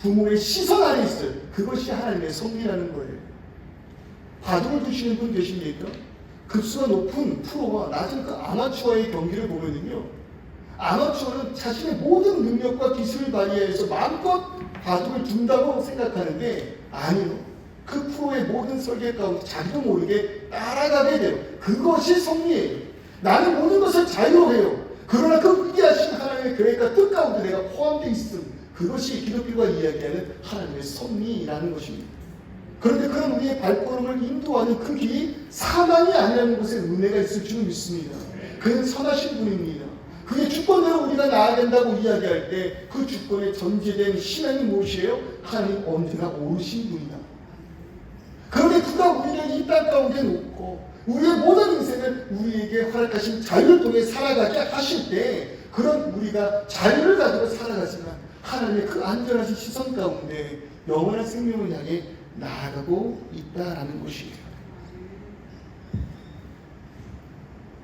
부모의 시선 안에 있어요. 그것이 하나님의 섭리라는 거예요. 바둑을 두시는 분 계십니까? 급수가 높은 프로와 낮은 그 아마추어의 경기를 보면은요, 아마추어는 자신의 모든 능력과 기술을 발휘해서 마음껏 바둑을 둔다고 생각하는데 아니요. 그 프로의 모든 설계 가운데 자기도 모르게 따라가게 돼요. 그것이 섭리예요. 나는 모든 것을 자유로 해요. 그러나 그 위대하신 하나님의 계획과 뜻 가운데 내가 포함되어 있음. 그것이 기독교가 이야기하는 하나님의 섭리라는 것입니다. 그런데 그런 우리의 발걸음을 인도하는 그 길이 사망이 아니라는 것에 은혜가 있을 줄은 믿습니다. 그는 선하신 분입니다. 그의 주권대로 우리가 나아간다고 이야기할 때 그 주권에 전제된 신앙이 무엇이에요? 하나님 언제나 옳으신 분이다. 그런데 그가 우리를 이 땅 가운데 놓고 우리의 모든 인생을 우리에게 허락하신 자유를 통해 살아가게 하실 때 그런 우리가 자유를 가지고 살아가지만 하나님의 그 안전하신 시선 가운데 영원한 생명을 향해 나아가고 있다라는 것이에요.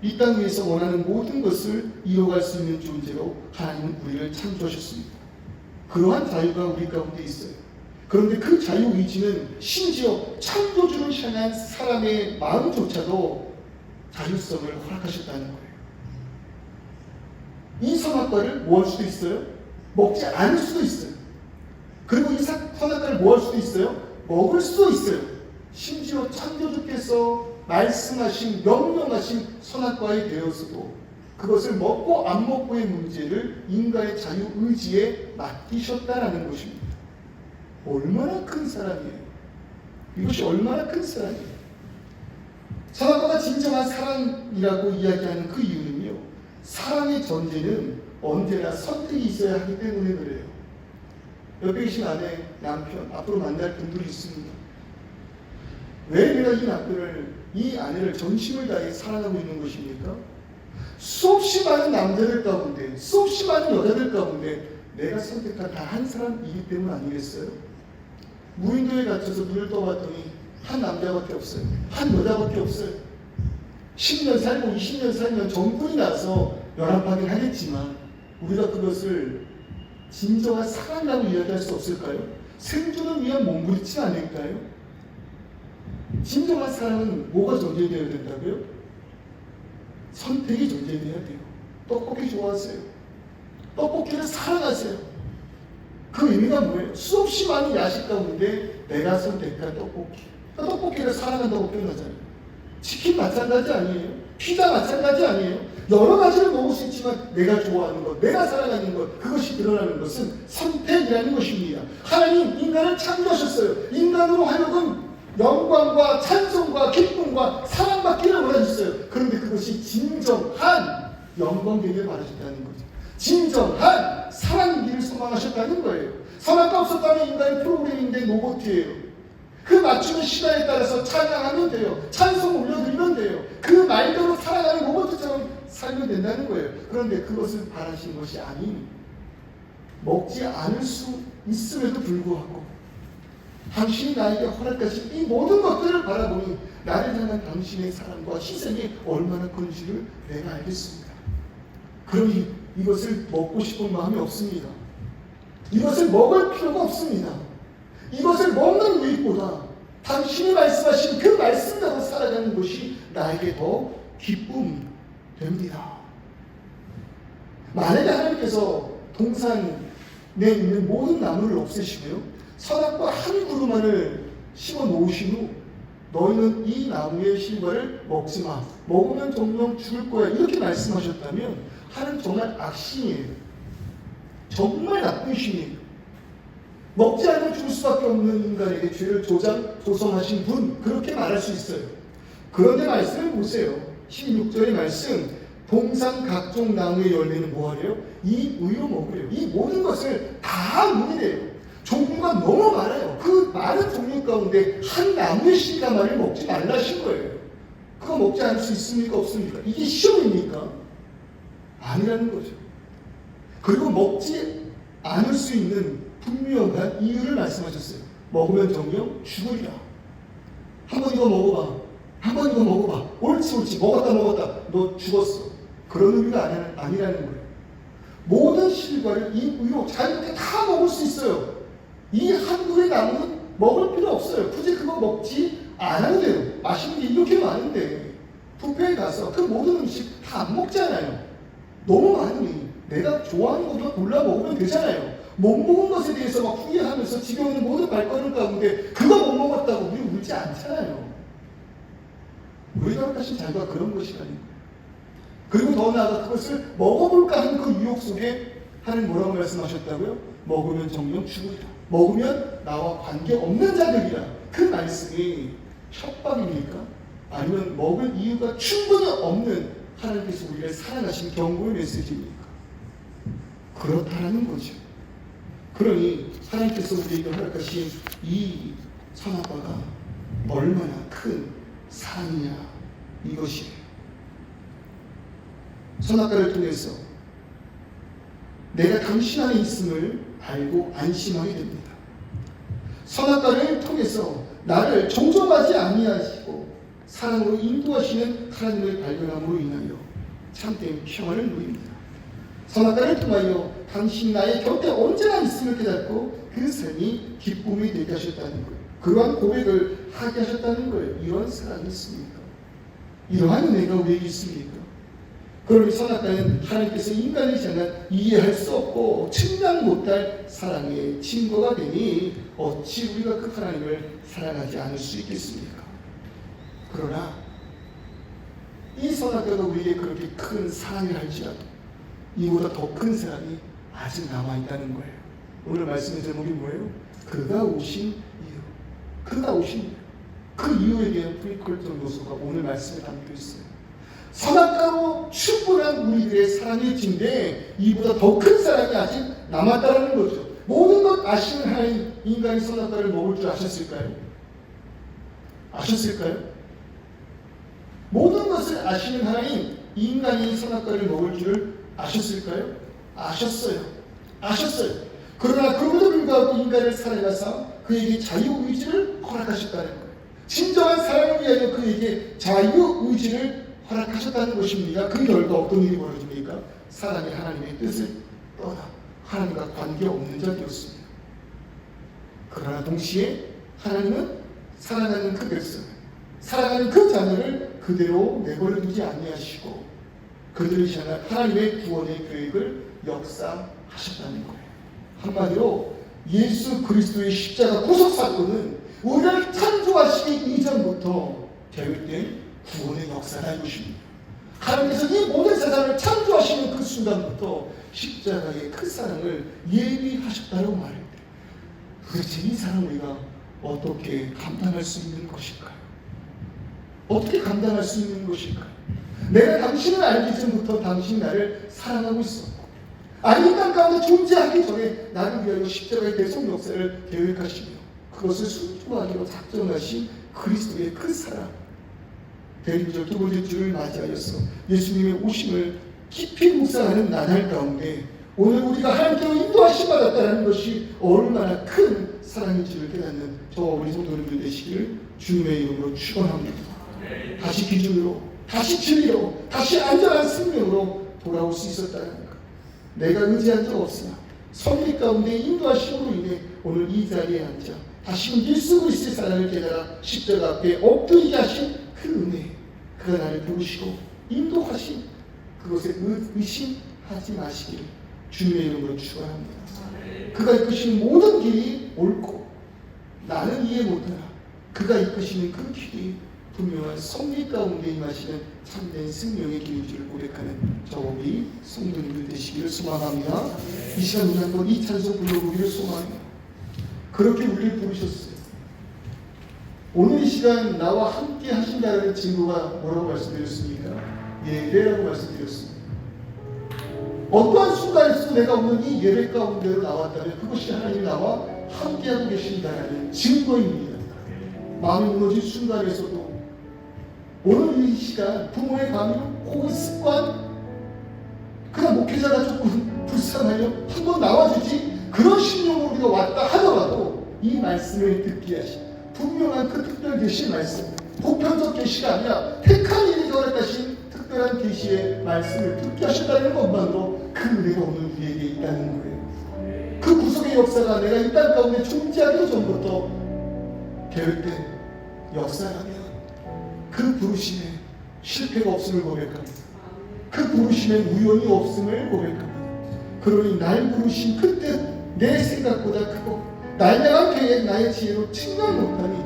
이 땅 위에서 원하는 모든 것을 이어갈 수 있는 존재로 하나님은 우리를 창조하셨습니다. 그러한 자유가 우리 가운데 있어요. 그런데 그 자유의지는 심지어 창조주를 향한 사람의 마음조차도 자율성을 허락하셨다는 거예요. 이 선악과를 뭐 할 수도 있어요? 먹지 않을 수도 있어요. 그리고 이 선악과를 뭐 할 수도 있어요? 먹을 수도 있어요. 심지어 창조주께서 말씀하신 명령하신 선악과에 대해서도 그것을 먹고 안 먹고의 문제를 인간의 자유의지에 맡기셨다라는 것입니다. 얼마나 큰 사랑이에요. 이것이 얼마나 큰 사랑이에요. 선악과가 진정한 사랑이라고 이야기하는 그 이유는요, 사랑의 전제는 언제나 선택이 있어야 하기 때문에 그래요. 옆에 계신 아내, 남편, 앞으로 만날 분들이 있습니다. 왜 내가 이 남편을, 이 아내를 전심을 다해 사랑하고 있는 것입니까? 수없이 많은 남자들 가운데, 수없이 많은 여자들 가운데 내가 선택한 단 한 사람이기 때문 아니겠어요? 무인도에 갇혀서 눈을 떠봤더니 한 남자밖에 없어요. 한 여자밖에 없어요. 10년 살고 20년 살면 정분이 나서 열압하긴 하겠지만 우리가 그것을 진정한 사랑이라고 이야기할 수 없을까요? 생존을 위한 몸부림치 아닐까요? 진정한 사랑은 뭐가 존재되어야 된다고요? 선택이 존재되어야 돼요. 떡볶이 좋아하세요. 떡볶이를 사랑하세요. 그 의미가 뭐예요? 수없이 많은 야식 가운데 내가 선택한 떡볶이. 떡볶이를 사랑한다고 표현하잖아요. 치킨 마찬가지 아니에요? 피자 마찬가지 아니에요? 여러 가지를 먹을 수 있지만 내가 좋아하는 것, 내가 사랑하는 것, 그것이 드러나는 것은 선택이라는 것입니다. 하나님 인간을 창조하셨어요. 인간으로 하여금 영광과 찬송과 막 사랑받기를 원하셨어요. 그런데 그것이 진정한 영광 되기를 바라셨다는 거죠. 진정한 사랑이기를 소망하셨다는 거예요. 선악과 없었다면 인간의 프로그램인데 로봇이에요. 그 맞추는 시간에 따라서 찬양하면 돼요. 찬송 올려드리면 돼요. 그 말대로 살아가는 로봇처럼 살면 된다는 거예요. 그런데 그것을 바라시는 것이 아닌, 먹지 않을 수 있음에도 불구하고 당신이 나에게 허락하신 이 모든 것들을 바라보니 나를 향한 당신의 사랑과 희생이 얼마나 큰지를 내가 알겠습니다. 그러니 이것을 먹고 싶은 마음이 없습니다. 이것을 먹을 필요가 없습니다. 이것을 먹는 유익보다 당신이 말씀하신 그 말씀대로 살아가는 것이 나에게 더 기쁨이 됩니다. 만약에 하나님께서 동산에 있는 모든 나무를 없애시고요, 선악과 한 그루만을 심어 놓으신 후 너희는 이 나무의 실과를 먹지 마, 먹으면 정령 죽을 거야, 이렇게 말씀하셨다면 하나님 정말 악신이에요. 정말 나쁜 신이에요. 먹지 않으면 죽을 수밖에 없는 인간에게 죄를 조성하신 분, 그렇게 말할 수 있어요. 그런데 말씀을 보세요. 16절의 말씀, 동산 각종 나무의 열매는 뭐하래요? 이 의로 먹으래요. 이 모든 것을 다 누리래요. 종류가 너무 많아요. 그 많은 종류 가운데 한 나무의 실과만을 먹지 말라신 거예요. 그거 먹지 않을 수 있습니까? 없습니까? 이게 시험입니까? 아니라는 거죠. 그리고 먹지 않을 수 있는 분명한 이유를 말씀하셨어요. 먹으면 정녕 죽으리라. 한번 이거 먹어봐. 한번 이거 먹어봐. 옳지 먹었다. 너 죽었어. 그런 의미가 아니라는 거예요. 모든 실과를 이 의로 자유롭게 다 먹을 수 있어요. 이 한 그루의 나무는 먹을 필요 없어요. 굳이 그거 먹지 않아도 돼요. 맛있는 게 이렇게 많은데 뷔페에 가서 그 모든 음식 다 안 먹잖아요. 너무 많으니 내가 좋아하는 것만 골라 먹으면 되잖아요. 못 먹은 것에 대해서 막 후회하면서 집에 오는 모든 발걸음 가운데 그거 못 먹었다고 우리 울지 않잖아요. 우리가 하신 자유가 그런 것이라는 거예요. 그리고 더 나아가 그것을 먹어볼까 하는 그 유혹 속에 하나님 뭐라고 말씀하셨다고요? 먹으면 정녕 죽으리라. 먹으면 나와 관계없는 자들이라. 그 말씀이 협박입니까? 아니면 먹을 이유가 충분히 없는 하나님께서 우리를 사랑하신 경고의 메시지입니까? 그렇다라는 거죠. 그러니 하나님께서 우리에게 허락하신 이 선악과가 얼마나 큰 사랑이냐, 이것이 선악과를 통해서 내가 당신 안에 있음을 알고 안심하게 됩니다. 선악과를 통해서 나를 종종하지 아니하시고 사랑으로 인도하시는 하나님을 발견함으로 인하여 참된 평안을 누립니다. 선악과를 통하여 당신 나의 곁에 언제나 있음을 깨닫고 그 삶이 기쁨이 되게 하셨다는 거예요. 그러한 고백을 하게 하셨다는 거예요. 이러한 사랑이 있습니까? 이러한 은혜가 우리에게 있습니까? 그러니 선악과는 하나님께서 인간을 향한 이해할 수 없고 측량 못할 사랑의 증거가 되니 어찌 우리가 그 하나님을 사랑하지 않을 수 있겠습니까? 그러나 이 선악과가 우리에게 그렇게 큰 사랑을 할지라도 이보다 더 큰 사랑이 아직 남아있다는 거예요. 오늘 말씀의 제목이 뭐예요? 그가 오신 이유. 그가 오신 이유. 그 이유에 대한 프리퀄적 요소가 오늘 말씀에 담겨 있어요. 선악과로 충분한 우리들의 사랑의 징대에 이보다 더 큰 사랑이 아직 남았다는 거죠. 모든 것 아시는 하나님, 인간이 선악과를 먹을 줄 아셨을까요? 아셨을까요? 모든 것을 아시는 하나님, 인간이 선악과를 먹을 줄을 아셨을까요? 아셨어요. 그러나 그럼에도 불구하고 인간을 사랑하사 그에게 자유의지를 허락하셨다는 거예요. 진정한 사랑을 위하여 그에게 자유의지를 허락하셨다는 것입니다. 그 결과 어떤 일이 벌어집니까? 사람이 하나님의 뜻을 떠나 하나님과 관계없는 자 되었습니다. 그러나 동시에 하나님은 사랑하는 그 백성, 사랑하는 그 자녀를 그대로 내버려 두지 아니하시고 그들을 향한 하나님의 구원의 계획을 역사하셨다는 거예요. 한마디로 예수 그리스도의 십자가 구속 사건은 우리를 창조하시기 이전부터 계획된 구원의 역사다 이것입니다. 하나님께서 이 모든 세상을 창조하시는 그 순간부터 십자가의 그 사랑을 예비하셨다고 말할 때 도대체 이 사랑 우리가 어떻게 감당할 수 있는 것일까요? 어떻게 감당할 수 있는 것일까요? 내가 당신을 알기 전부터 당신이 나를 사랑하고 있었고, 아니 이 땅 가운데 존재하기 전에 나를 위하여 십자가의 대속 역사를 계획하시며 그것을 순종하기로 작정하신 그리스도의 그 사랑, 대림절 두 번째 주를 맞이하여서 예수님의 오심을 깊이 묵상하는 나날 가운데 오늘 우리가 하나님께로 인도하심 받았다는 것이 얼마나 큰 사랑인지를 깨닫는 저와 우리 성도님들 되시기를 주님의 이름으로 축원합니다. 다시 기준으로, 다시 진리로, 다시 안전한 생명으로 돌아올 수 있었다는 것. 내가 의지한 적 없으나 섭리 가운데 인도하심으로 인해 오늘 이 자리에 앉아 다시금 예수 그리스도의 사랑을 깨달아 십자가 앞에 엎드리게 하신 그 은혜, 그가 나를 부르시고 인도하신 그것에 의심하지 마시기를 주님의 이름으로 축원합니다. 그가 이끄시는 모든 길이 옳고 나는 이해 못하나 그가 이끄시는 그 길이 분명한 섭리 가운데 임하시는 참된 생명의 길인 줄 고백하는 저와 우리 성도님들 되시기를 소망합니다. 이 시간 우리 한번 이 찬송 불러보기를 소망합니다. 그렇게 우리를 부르셨어요. 오늘 이 시간 나와 함께 하신다는 증거가 뭐라고 말씀드렸습니까? 예배라고 말씀드렸습니다. 어떠한 순간에서 내가 오늘 이 예배 가운데로 나왔다면 그것이 하나님 나와 함께하고 계신다는 증거입니다. 마음이 무너진 순간에서도 오늘 이 시간 부모의 강요 혹은 습관, 그냥 목회자가 조금 불쌍하여 한번 나와주지, 그런 심령으로 우리가 왔다 하더라도 이 말씀을 듣게 하신 분명한 그 특별 계시의 말씀, 보편적 계시가 아니라 택한 일이 결합하신 특별한 계시의 말씀을 듣게 하셨다는 것만으로 그 은혜가 오늘 우리에게 있다는 거예요. 그 구속의 역사가 내가 이 땅 가운데 존재하기 전부터 계획된 역사라면 그 부르심에 실패가 없음을 고백합니다. 그 부르심에 우연이 없음을 고백합니다. 그러니 날 부르신 그 뜻 내 생각보다 크고 날 향한 계획 나의 지혜로 측량 못하니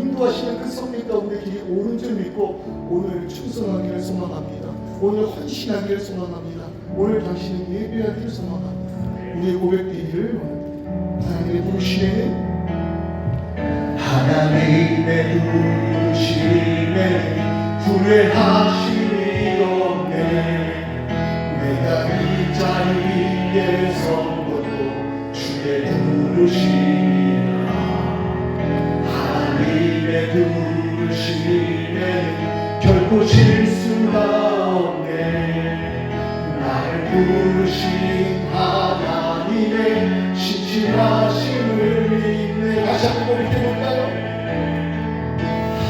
인도하시는 그 섭리 가운데 길이 옳은 줄 믿고 오늘 충성하기를 소망합니다. 오늘 헌신하기를 소망합니다. 오늘 당신을 예배하기를 소망합니다. 우리의 고백되기를 원합니다. 하나님의 부르심에는 하나님의 부르심에 후회하심이 없네. 내가 이 자리에 선 것도 주의 부르심이라. 하나님의 부르심에 결코 실수가 없네. 나를 부르신 하나님의 신실하심을 믿네. 다시 한번 고백해볼까요?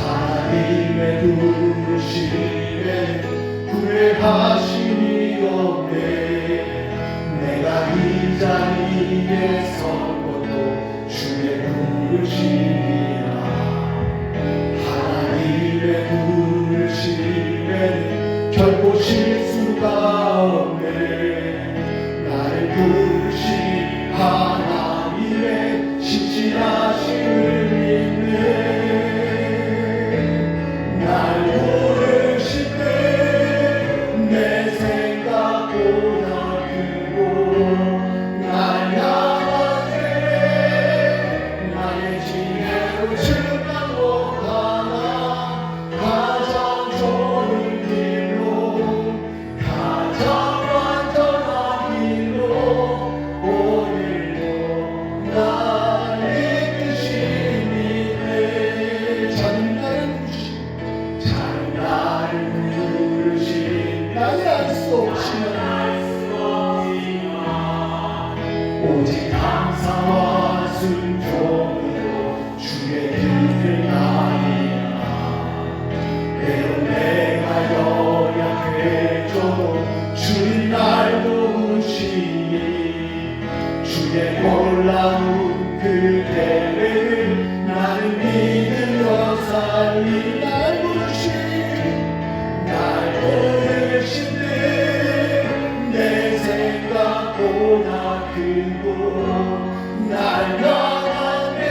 하나님의 부르심에 후회하심이 없네. 내가 이 자리에 선 것도 주의 부르심이라. 하나님의 부르심에 결코 실수가 없네. 나를 부르신 하나님의 신실하심을 믿네. 날 부르실 때 내 생각보다 크고 날 향한 계획 나의 지혜로 측량 못하나 가장 좋은 길로 가장 완전한 길로 오늘도 날 이끄시니 장날 부르신 나의 알 수 없지만 오직 감사와 순종으로 주의 뜻을 따르라. 때로 내가 연약해져도 주님 날 도우시니 주의 놀라운 그 계획을 나는 믿으며 살리. 날 부르신 듯 내 생각보다 크고 날 향한 게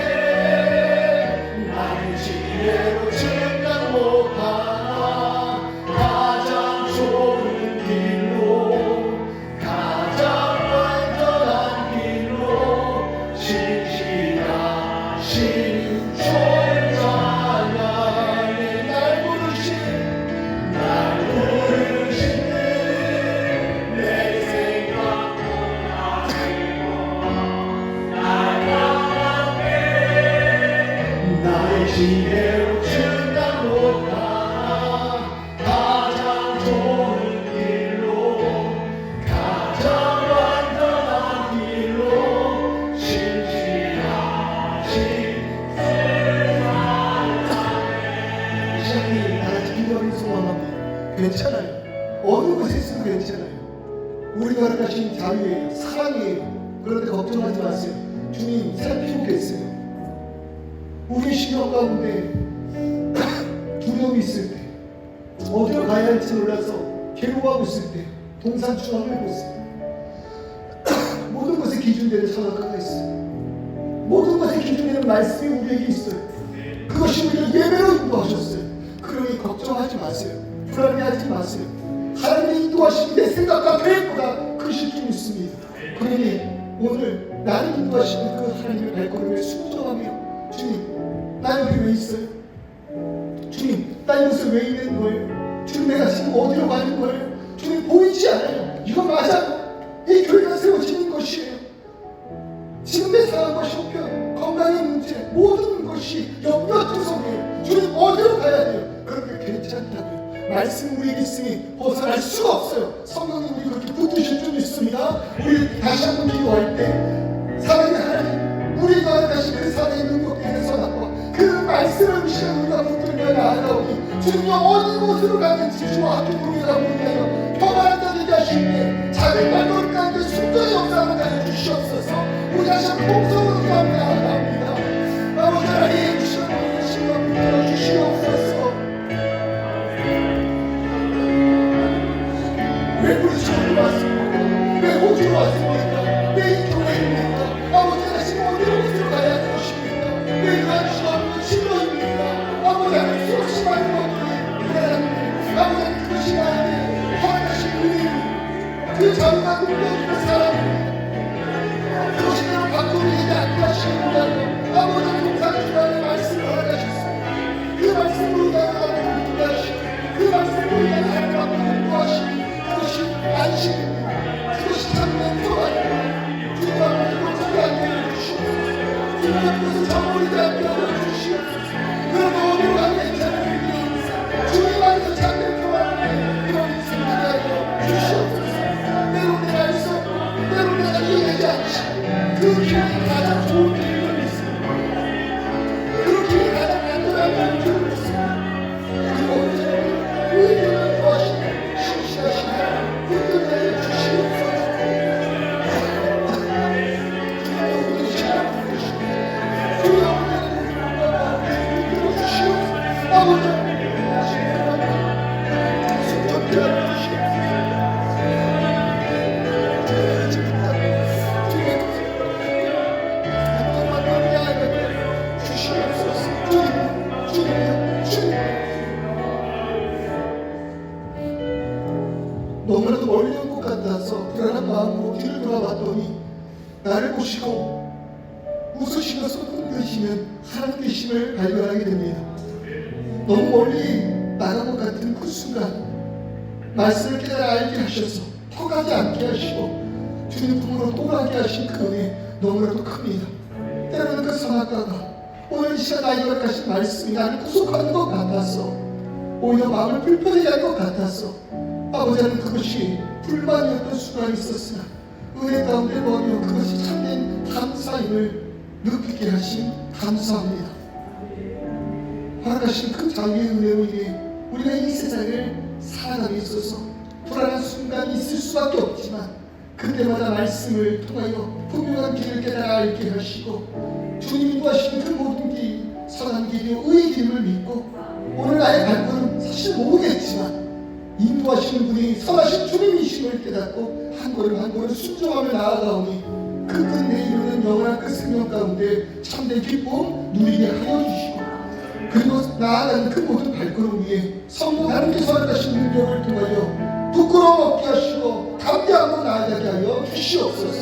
나의 지혜로 측량 못하나 가장 좋은 길로 가장 완전한 길로 신실하신 주의 찬양에 날 괜찮아요. 어느 곳에 있어도 괜찮아요. 우리가 허락하신 자유예요. 사랑이에요. 그런데 걱정하지 마세요. 주님 살피고 계세요. 우리 신경 가운데 두려움이 있을 때, 어디로 가야 할지 몰라서 괴로워하고 있을 때 동산중앙을 보세요. 모든 것에 기준되는 선악과가 있어요. 모든 것에 기준되는 말씀이 우리에게 있어요. 그것이 우리를 예배로 인도하셨어요. 그러니 걱정하지 마세요. 불안해하지 마세요. 하나님의 인도하심이 내 생각과 계획보다 크실 줄 믿습니다. 그러니 오늘 나를 인도하시는 그 하나님의 발걸음을 순종하며, 주님 나 여기 왜 있어요? 주님 나 이곳에 왜 있는 거예요? 주님 내가 지금 어디로 가는 거예요? 주님 보이지 않아요. 이거 맞아요. 이 교회가 세워지는 것이에요. 지금 내 상황과 형편, 건강의 문제, 모든 것이 역력투성이에요. 주님 어디로 가야 돼요? 그렇게 괜찮다고요. 말씀 우리에게 있으니 벗어날 수가 없어요. 성령님 우리 그렇게 붙드실 줄 믿습니다. 우리 다시 한번 기도할 때 사랑의 하나님, 우리가 허락하신 그 사랑의 능력에 선하고 그 말씀을 무시하고 우리가 붙들며 나아가오니 주님이 어느 곳으로 가는지 주와 함께 동행하고 있나요? 평안한 자 되게 하실 때 작은 발걸음 가운데 순전히 역사하는 자를 주시옵소서. 우리 다시 한번 봉성으로 가며 나아갑니다. 아버지 하나님 주시는 모든 신령 붙들어 주시옵소서. 왜 부르시고 왔습니까? 왜 호주로 왔습니까? 왜 이 교회입니까? 아버지 하나님 어디로 곳으로 가야 하는 것입니까? 왜 그러시 없는 진로입니까? 아버지 하나님 수없이 많은 것들이 불안합니다. 아버지 하나님 그것이 나에게 허락하신 은혜입니다. 그 자유가 능력으로 살아갑니다. 그것이 내가 바꾸리지 않게 하시는다고 아버지 동산 주간의 말씀을 허락하셨습니다. 그 말씀으로 나아가는 인도하시고 그 말씀으로 나아가는 앞으로 인도하시고 그것이 안식입니다. 그것이 참된 평안입니다. 주님 앞에서 못하게 하게 해주시옵소서. 주님 앞에서 저버리지 않게 하여주시옵소서. 그러면 어디로 가면 괜찮은 일이 주님 안에서 참된 평안을 그런 인생을 하여 주시옵소서. 때로 내가 알 수 없고 때로 내가 이해하지 않지 그 길이 가장 좋은 길을 믿습니다. 그 길이 가장 안전한 길을 믿습니다. 그리고 언제나 우리들을 도와주시는 신실하신 하나님 붙들려 주시옵소서. 주여 우리 시간 부르시옵소서. 주여 우리를 붙들어 주시옵소서. 아버지 하나님 순종케 하여 주시옵소서. 너무나도 멀리 온 것 같아서 불안한 마음으로 뒤를 돌아봤더니 나를 보시고 웃으시며 손을 드시는 하나님 계심을 발견하게 됩니다. 너무 멀리 나간 것 같은 그 순간 말씀을 깨달아 알게 하셔서 터가지 않게 하시고 주님 품으로 떠나게 하신 그 은혜 너무나도 큽니다. 때로는 그 선악과가 오늘 이 시간 나에게 허락하신 말씀이 나를 구속하는 것 같아서 오히려 마음을 불편하게 할 것 같아서 아버지는 그것이 불만이었던 순간이 있었으나 은혜 가운데 머리어 그것이 참된 감사임을 느끼게 하신 감사합니다. 허락하신 그 자유의 은혜로 인해 우리가 이 세상을 살아가게 있어서 불안한 순간이 있을 수밖에 없지만 그때마다 말씀을 통하여 분명한 길을 깨달아 알게 하시고 주님이 인도하시는 그 모든 길 선한 길이요 의의 길을 믿고 오늘 나의 발걸음 사실 모르겠지만 인도하시는 분이 선하신 주님이심을 깨닫고 한 걸음 한 걸음 순종하며 나아가오니 그 끝내 이루는 영원한 그 생명 가운데 참된 기쁨 누리게 하여 주시고 그리고 나아가는 그 모든 발걸음 위에 성령 하나님께서 허락하신 능력을 통하여 부끄러움 없게 하시고 담대함으로 나아가게 하여 주시옵소서.